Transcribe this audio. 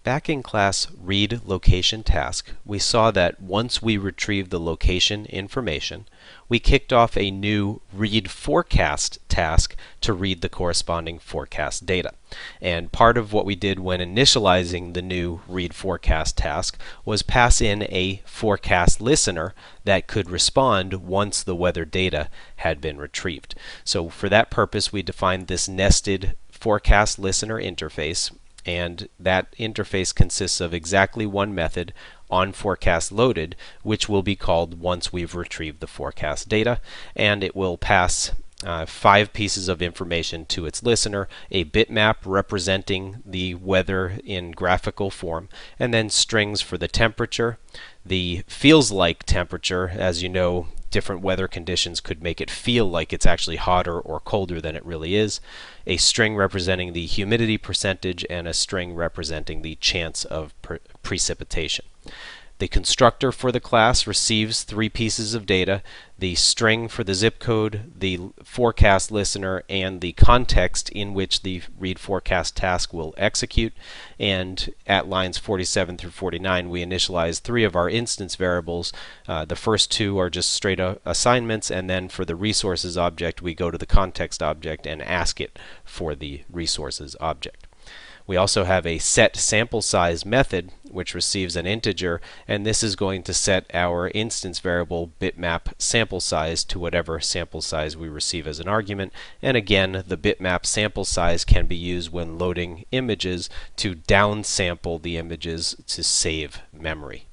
Back in class read location task, we saw that once we retrieved the location information, we kicked off a new read forecast task to read the corresponding forecast data. And part of what we did when initializing the new read forecast task was pass in a forecast listener that could respond once the weather data had been retrieved. So for that purpose, we defined this nested forecast listener interface. And that interface consists of exactly one method, onForecastLoaded, which will be called once we've retrieved the forecast data, and it will pass 5 pieces of information to its listener: a bitmap representing the weather in graphical form, and then strings for the temperature, the feels like temperature. As you know, different weather conditions could make it feel like it's actually hotter or colder than it really is, a string representing the humidity percentage, and a string representing the chance of precipitation. The constructor for the class receives 3 pieces of data: the string for the zip code, the forecast listener, and the context in which the read forecast task will execute. And at lines 47 through 49, we initialize 3 of our instance variables. The first 2 are just straight assignments, and then for the resources object, we go to the context object and ask it for the resources object. We also have a set sample size method which receives an integer, and this is going to set our instance variable bitmap sample size to whatever sample size we receive as an argument. And again, the bitmap sample size can be used when loading images to downsample the images to save memory.